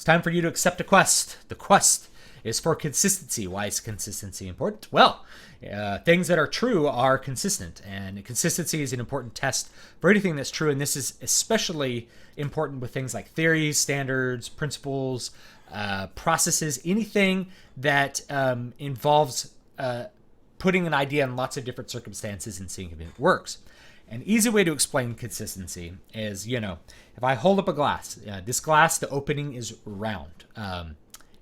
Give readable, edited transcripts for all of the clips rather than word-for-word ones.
It's time for you to accept a quest. The quest is for consistency. Why is consistency important? Well, things that are true are consistent, and consistency is an important test for anything that's true, and this is especially important with things like theories, standards, principles, processes, anything that involves putting an idea in lots of different circumstances and seeing if it works. An easy way to explain consistency is, if I hold up a glass, this glass, the opening is round.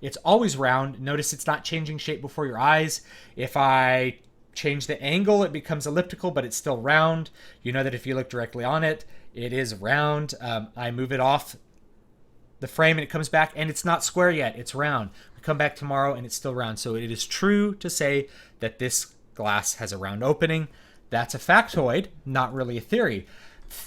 It's always round. Notice it's not changing shape before your eyes. If I change the angle, it becomes elliptical, but it's still round. You know that if you look directly on it, it is round. I move it off the frame and it comes back, and it's not square yet. It's round. We come back tomorrow and it's still round. So it is true to say that this glass has a round opening. That's a factoid, not really a theory.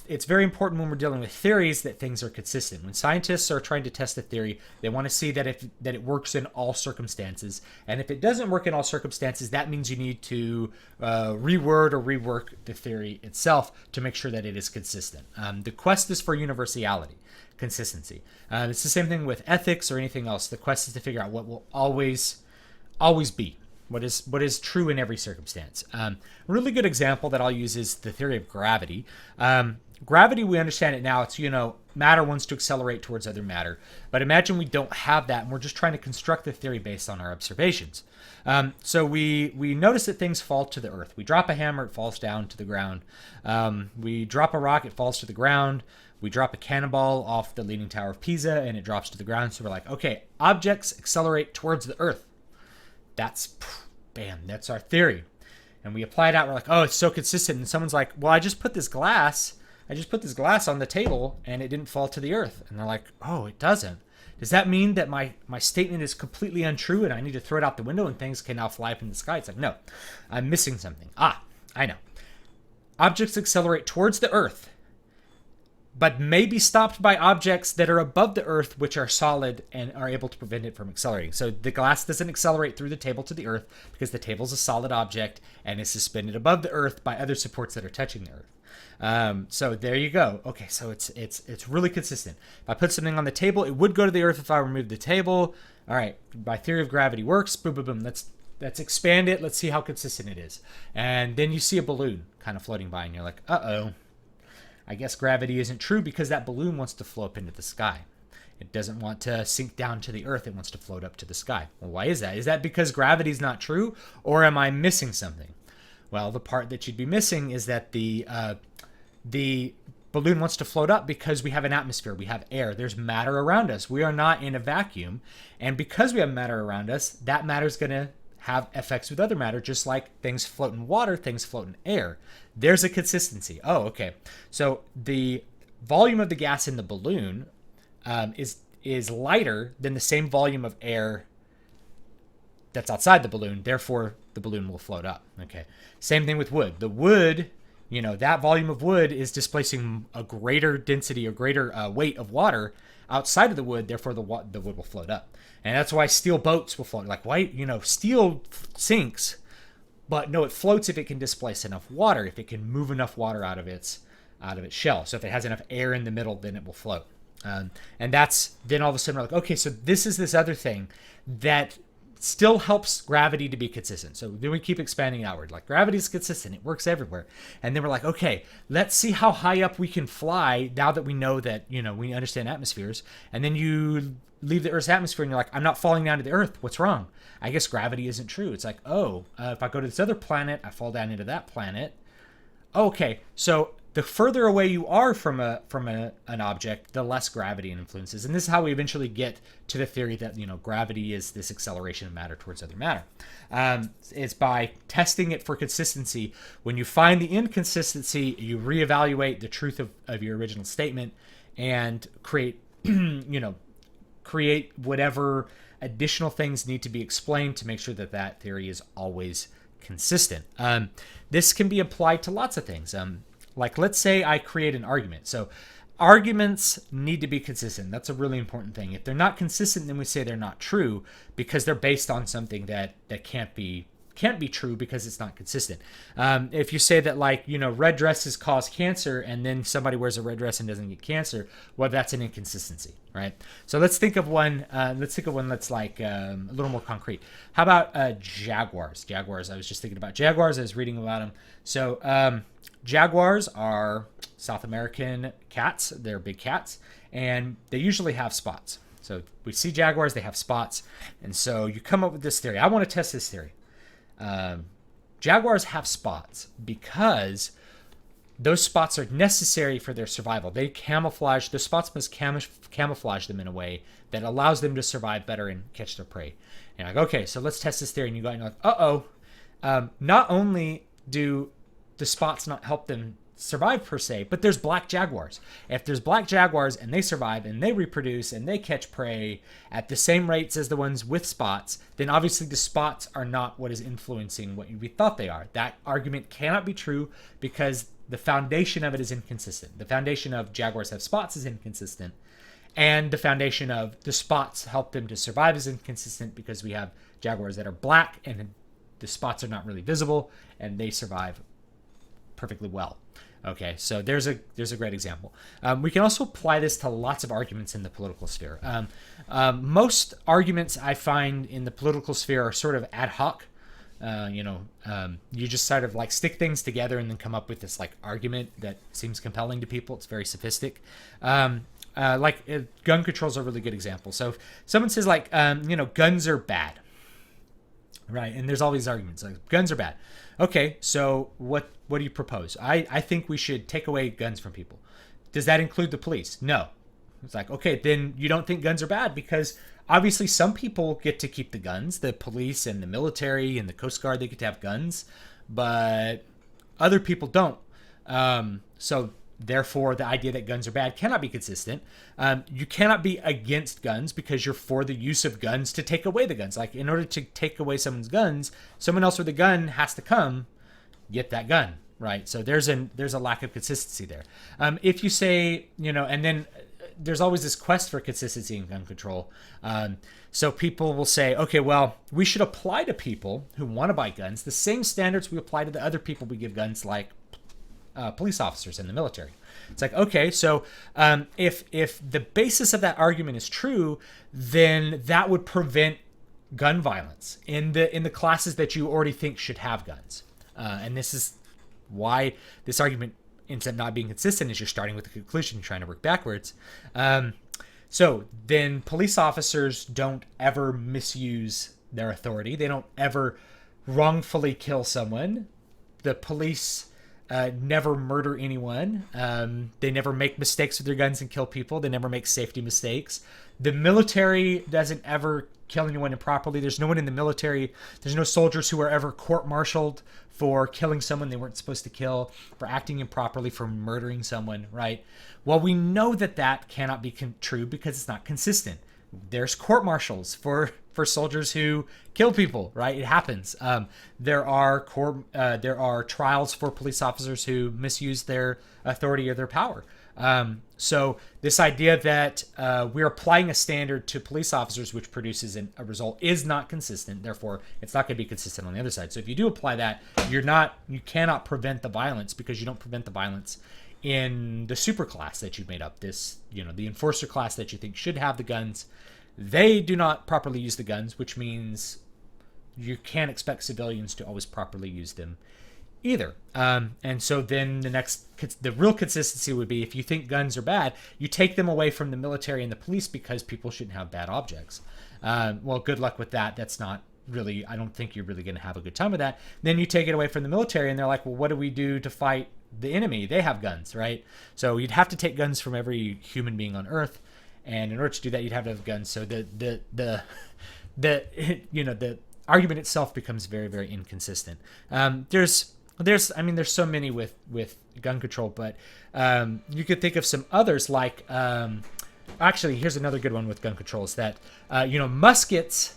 It's very important when we're dealing with theories that things are consistent. When scientists are trying to test a theory, they want to see that it works in all circumstances. And if it doesn't work in all circumstances, that means you need to reword or rework the theory itself to make sure that it is consistent. The quest is for universality, consistency. It's the same thing with ethics or anything else. The quest is to figure out what will always be. What is true in every circumstance. A really good example that I'll use is the theory of gravity. Gravity, we understand it now. It's, matter wants to accelerate towards other matter. But imagine we don't have that, and we're just trying to construct the theory based on our observations. So we notice that things fall to the earth. We drop a hammer, it falls down to the ground. We drop a rock, it falls to the ground. We drop a cannonball off the Leaning Tower of Pisa, and it drops to the ground. So we're like, okay, objects accelerate towards the earth. That's our theory. And we apply it out. We're like, oh, it's so consistent. And someone's like, well, I just put this glass on the table and it didn't fall to the earth. And they're like, oh, it doesn't. Does that mean that my statement is completely untrue and I need to throw it out the window and things can now fly up in the sky? It's like, no, I'm missing something. I know. Objects accelerate towards the earth, but may be stopped by objects that are above the earth, which are solid and are able to prevent it from accelerating. So the glass doesn't accelerate through the table to the earth because the table is a solid object and is suspended above the earth by other supports that are touching the earth. So there you go. Okay, so it's really consistent. If I put something on the table, it would go to the earth if I removed the table. All right, my theory of gravity works. Boom, boom, boom. Let's expand it. Let's see how consistent it is. And then you see a balloon kind of floating by and you're like, uh-oh. I guess gravity isn't true because that balloon wants to float up into the sky. It doesn't want to sink down to the earth. It wants to float up to the sky. Well, why is that? Is that because gravity is not true, or am I missing something? Well, the part that you'd be missing is that the balloon wants to float up because we have an atmosphere. We have air. There's matter around us. We are not in a vacuum. And because we have matter around us, that matter is going to have effects with other matter, just like things float in water, things float in air. There's a consistency. Oh, okay. So the volume of the gas in the balloon is lighter than the same volume of air that's outside the balloon. Therefore, the balloon will float up. Okay. Same thing with wood. The wood, that volume of wood is displacing a greater density or greater weight of water outside of the wood. Therefore, the wood will float up. And that's why steel boats will float. Like, why, steel sinks, but no, it floats if it can displace enough water, if it can move enough water out of its shell. So if it has enough air in the middle, then it will float. And then all of a sudden we're like, okay, so this is this other thing that still helps gravity to be consistent. So then we keep expanding outward. Like, gravity is consistent. It works everywhere. And then we're like, okay, let's see how high up we can fly now that we know that, we understand atmospheres. And then you leave the Earth's atmosphere and you're like, I'm not falling down to the Earth. What's wrong? I guess gravity isn't true. It's like, if I go to this other planet, I fall down into that planet. Okay, so the further away you are from an object, the less gravity influences. And this is how we eventually get to the theory that, gravity is this acceleration of matter towards other matter. It's by testing it for consistency. When you find the inconsistency, you reevaluate the truth of your original statement and create whatever additional things need to be explained to make sure that theory is always consistent. This can be applied to lots of things. Like, let's say I create an argument. So arguments need to be consistent. That's a really important thing. If they're not consistent, then we say they're not true because they're based on something that can't be can't be true because it's not consistent. If you say that, like, red dresses cause cancer, and then somebody wears a red dress and doesn't get cancer, well, that's an inconsistency, right? So let's think of one. That's like a little more concrete. How about jaguars? Jaguars. I was just thinking about jaguars. I was reading about them. So jaguars are South American cats. They're big cats, and they usually have spots. So we see jaguars, they have spots. And so you come up with this theory. I want to test this theory. Jaguars have spots because those spots are necessary for their survival. They camouflage, the spots must camouflage them in a way that allows them to survive better and catch their prey. And you're like, okay, so let's test this theory. And you go and you're like, not only do the spots not help them survive per se, but there's black jaguars. If there's black jaguars and they survive and they reproduce and they catch prey at the same rates as the ones with spots, then obviously the spots are not what is influencing what we thought they are. That argument cannot be true because the foundation of it is inconsistent. The foundation of jaguars have spots is inconsistent, and the foundation of the spots help them to survive is inconsistent because we have jaguars that are black and the spots are not really visible and they survive perfectly well. Okay, so there's a great example. We can also apply this to lots of arguments in the political sphere. Most arguments I find in the political sphere are sort of ad hoc. You just sort of like stick things together and then come up with this like argument that seems compelling to people. It's very sophistic. Gun control is a really good example. So if someone says like, guns are bad, right? And there's all these arguments like guns are bad. Okay, so what do you propose? I think we should take away guns from people. Does that include the police? No. It's like, okay, then you don't think guns are bad because obviously some people get to keep the guns. The police and the military and the Coast Guard, they get to have guns, but other people don't. So therefore, the idea that guns are bad cannot be consistent. You cannot be against guns because you're for the use of guns to take away the guns. Like in order to take away someone's guns, someone else with a gun has to come get that gun, right? So there's a lack of consistency there. If you say, and then there's always this quest for consistency in gun control. So people will say, okay, well, we should apply to people who want to buy guns the same standards we apply to the other people we give guns, like police officers in the military. It's like, okay, so if the basis of that argument is true, then that would prevent gun violence in the classes that you already think should have guns. And this is why this argument ends up not being consistent, is you're starting with the conclusion, you're trying to work backwards. So then police officers don't ever misuse their authority. They don't ever wrongfully kill someone. The police never murder anyone. They never make mistakes with their guns and kill people. They never make safety mistakes. The military doesn't ever kill anyone improperly. There's no one in the military. There's no soldiers who are ever court-martialed for killing someone they weren't supposed to kill, for acting improperly, for murdering someone, right? Well, we know that cannot be true because it's not consistent. There's court-martials for soldiers who kill people, right? It happens. There are trials for police officers who misuse their authority or their power. So this idea that we're applying a standard to police officers which produces a result is not consistent. Therefore, it's not going to be consistent on the other side. So if you do apply that, you cannot prevent the violence because you don't prevent the violence in the super class that you've made up. This, the enforcer class that you think should have the guns, they do not properly use the guns, which means you can't expect civilians to always properly use them either. And so then the real consistency would be, if you think guns are bad, you take them away from the military and the police because people shouldn't have bad objects. Well, good luck with that. That's not really, I don't think you're really going to have a good time with that. Then you take it away from the military and they're like, well, what do we do to fight the enemy? They have guns, right? So you'd have to take guns from every human being on Earth. And in order to do that, you'd have to have guns. So the argument itself becomes very, very inconsistent. There's so many with gun control, but you could think of some others like, actually, here's another good one with gun control is that, muskets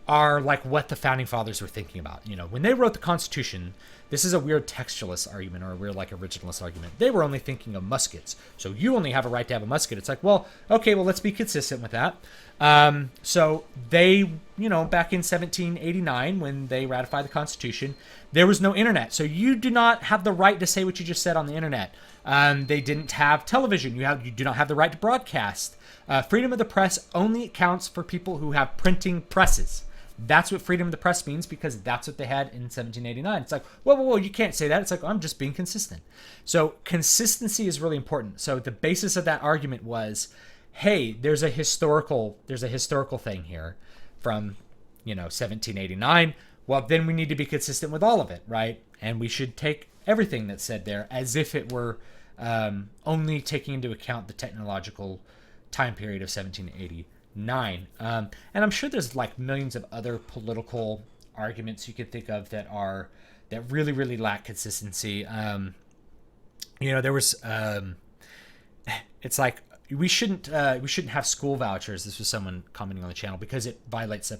are like what the founding fathers were thinking about. When they wrote the Constitution, this is a weird textualist argument or a weird originalist argument. They were only thinking of muskets. So you only have a right to have a musket. It's like, well, okay, well, let's be consistent with that. So they back in 1789 when they ratified the Constitution, there was no internet. So you do not have the right to say what you just said on the internet. They didn't have television. You do not have the right to broadcast. Freedom of the press only counts for people who have printing presses. That's what freedom of the press means, because that's what they had in 1789. It's like, whoa, you can't say that. It's like, I'm just being consistent. So consistency is really important. So the basis of that argument was, hey, there's a historical thing here from 1789. Well, then we need to be consistent with all of it, right? And we should take everything that's said there as if it were only taking into account the technological time period of 1789. And I'm sure there's like millions of other political arguments you could think of that really, really lack consistency. There was it's like we shouldn't have school vouchers. This was someone commenting on the channel, because it violates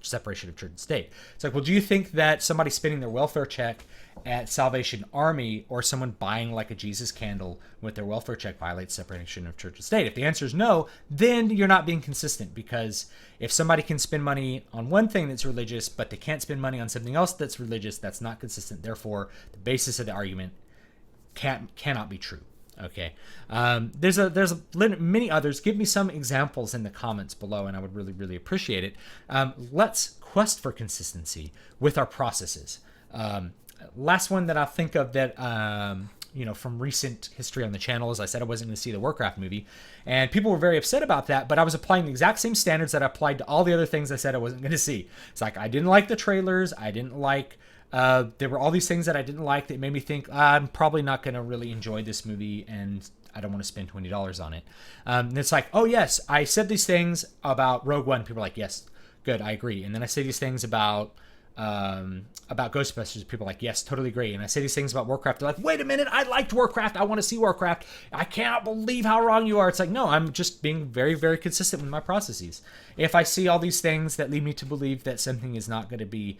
separation of church and state. It's like, well, do you think that somebody spending their welfare check at Salvation Army or someone buying like a Jesus candle with their welfare check violates separation of church and state? If the answer is no, then you're not being consistent, because if somebody can spend money on one thing that's religious, but they can't spend money on something else that's religious, that's not consistent. Therefore, the basis of the argument cannot be true. Okay. There's many others. Give me some examples in the comments below, and I would really, really appreciate it. Let's quest for consistency with our processes. Last one that I think of that, from recent history on the channel, as I said, I wasn't going to see the Warcraft movie, and people were very upset about that, but I was applying the exact same standards that I applied to all the other things I said I wasn't going to see. It's like, I didn't like the trailers. I didn't like there were all these things that I didn't like that made me think, I'm probably not going to really enjoy this movie, and I don't want to spend $20 on it. And it's like, oh yes, I said these things about Rogue One. People are like, yes, good, I agree. And then I say these things about Ghostbusters. People are like, yes, totally agree. And I say these things about Warcraft. They're like, wait a minute, I liked Warcraft. I want to see Warcraft. I cannot believe how wrong you are. It's like, no, I'm just being very, very consistent with my processes. If I see all these things that lead me to believe that something is not going to be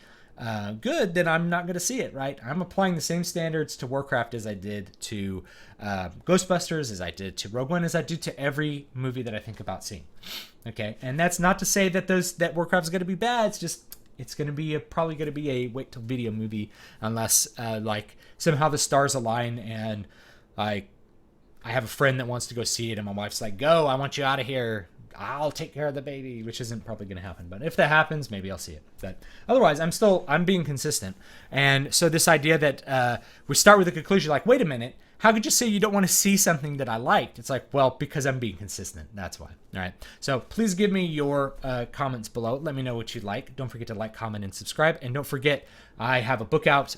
good, then I'm not going to see it, right? I'm applying the same standards to Warcraft as I did to Ghostbusters, as I did to Rogue One, as I do to every movie that I think about seeing. Okay, and that's not to say that Warcraft is going to be bad. It's just probably going to be a wait till video movie, unless like somehow the stars align and I have a friend that wants to go see it, and my wife's like, "Go! I want you out of here. I'll take care of the baby," which isn't probably going to happen. But if that happens, maybe I'll see it. But otherwise, I'm being consistent. And so this idea that we start with the conclusion, like, wait a minute, how could you say you don't want to see something that I liked? It's like, well, because I'm being consistent. That's why. All right. So please give me your comments below. Let me know what you like. Don't forget to like, comment, and subscribe. And don't forget, I have a book out.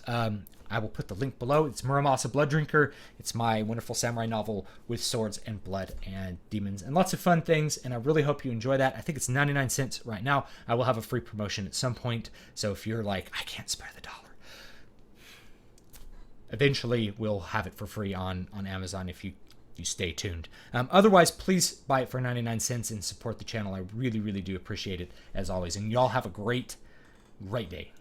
I will put the link below. It's Muramasa Blood Drinker. It's my wonderful samurai novel with swords and blood and demons and lots of fun things, and I really hope you enjoy that. I think it's 99 cents right now. I will have a free promotion at some point, so if you're like, I can't spare the dollar, eventually we'll have it for free on Amazon if you stay tuned. Otherwise, please buy it for 99 cents and support the channel. I really, really do appreciate it, as always, and y'all have a great day.